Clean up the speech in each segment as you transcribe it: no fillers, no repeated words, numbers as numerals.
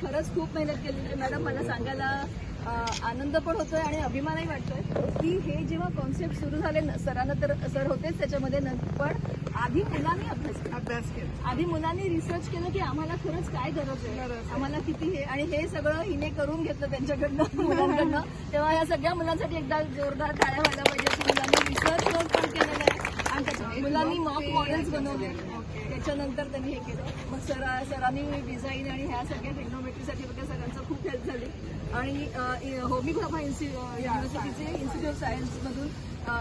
खरंच खूप मेहनत केलेली आहे मॅडम. मला सांगायला आनंद पण होतोय आणि अभिमानही वाटतोय की हे जेव्हा कॉन्सेप्ट सुरू झाले सरांना, तर सर होतेच त्याच्यामध्ये, पण आधी मुलांनी अभ्यास केला. आधी मुलांनी रिसर्च केलं की आम्हाला खरंच काय गरज आहे, आम्हाला किती हे, आणि हे सगळं हिने करून घेतलं त्यांच्याकडनं मुलांकडनं. तेव्हा या सगळ्या मुलांसाठी एकदा जोरदार टाळ्या व्हायला पाहिजे की मुलांनी रिसर्च पण केलेलं आहे आणि त्याच्या मुलांनी मॉक मॉडेल्स बनवले, त्याच्यानंतर त्यांनी हे केलं. मग सरांनी डिझाईन आणि ह्या सगळ्या टेक्नॉमेट्रीसाठी वगैरे सगळ्यांचं खूप हेल्प झाली. आणि होमी भाभा युनिव्हर्सिटीचे इन्स्टिट्यूट ऑफ सायन्समधून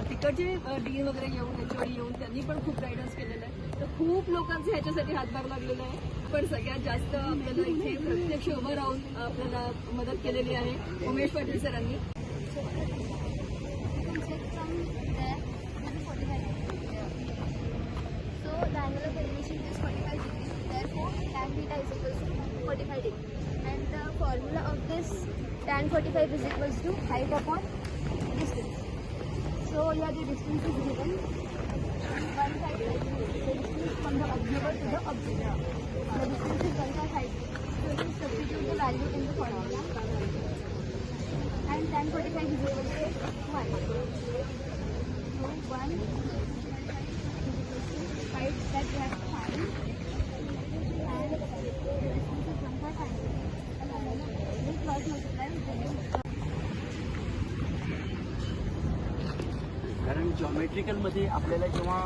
तिकडचे डीन वगैरे येऊन, HOD येऊन त्यांनी पण खूप गायडन्स केलेलं आहे. तर खूप लोकांचे ह्याच्यासाठी हातभार लागलेला आहे. पण सगळ्यात जास्त आपल्याला इथे प्रत्यक्ष उभं राहून आपल्याला मदत केलेली आहे उमेश पाटील सरांनी. The angle of elevation is 45 degrees, therefore tan theta is equal to 45 degrees. And the formula of this tan 45 is equals to height upon distance. So here the distance is given. One side is the distance from the observer to the object. The distance is 1 by height. So you substitute the value in the formula. And tan 45 is equal to 1. So 1 height that we have to find, and the distance is 1 by height. This cross multiply with the new. कारण जॉमेट्रिकलमध्ये आपल्याला जेव्हा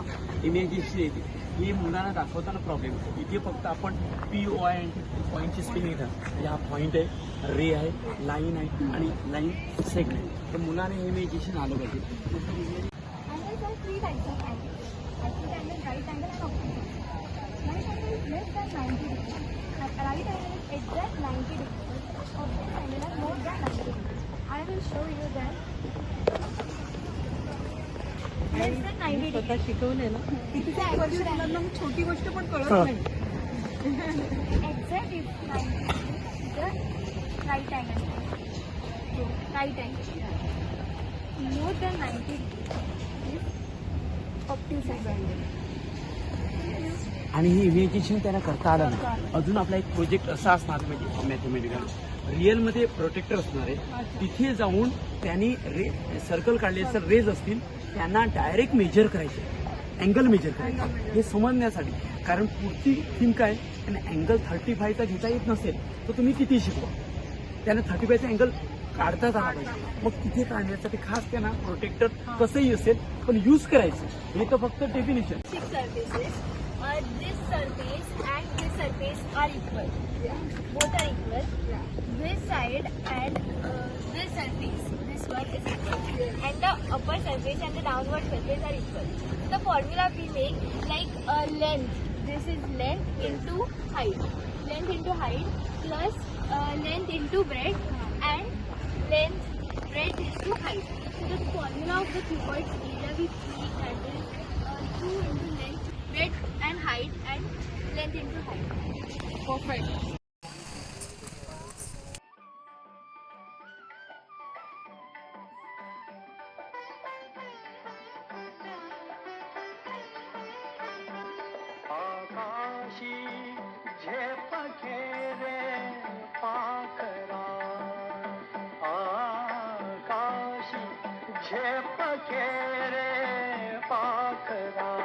images येते ही मुलांना दाखवताना problem होतो. इथे फक्त आपण POI पॉईंटची स्पेलिंग येतात. हा पॉईंट आहे, रे आहे, लाईन आहे आणि लाईन सेगमेंट आहे. तर मुलांना हे इमेजेशन आलं पाहिजे. Angles are three types of angles: acute angle, right angle, and obtuse. Right angle is less than 90 degrees. Right angle is exact 90 degrees. Obtuse angle are more than 90 degrees. I will show you that. Less than 90 degrees. स्वतः शिकवले ना कितीच्या वर्ष मुलांना छोटी गोष्ट पण कळत नाही. Exact is 90 degrees. The right angle. So, right angle. More than 90 degrees is obtuse angle. आणि हे इमेजिनेशन त्यांना करता आलं नाही. अजून आपला एक प्रोजेक्ट असा असणार म्हणजे मॅथमॅटिकल रिअलमध्ये प्रोटेक्टर असणार आहे. तिथे जाऊन त्यांनी सर्कल काढले, तर रेज असतील त्यांना डायरेक्ट मेजर करायचे, अँगल मेजर करायचे हे समजण्यासाठी. कारण पुढची थीम काय, आणि अँगल 35चा घेता येत नसेल तर तुम्ही किती शिकवा, त्यांना 35चा अँगल काढताच आला पाहिजे. मग तिथे काढण्यासाठी खास त्यांना प्रोटेक्टर कसंही असेल पण यूज करायचं. हे तर फक्त definition. This surface and this surface are equal. Both are equal. This side and this surface, this one is equal. And the upper surface and the downward surface are equal. The formula we make like length. This is length into height. Length into height plus length into breadth and length breadth into height. So the formula of the cuboid's area we make that is 2 into length, breadth and height, and length into height. Perfect. आकाशी झेप घेरे पाखरा, आकाशी झेप घेरे पाखरा.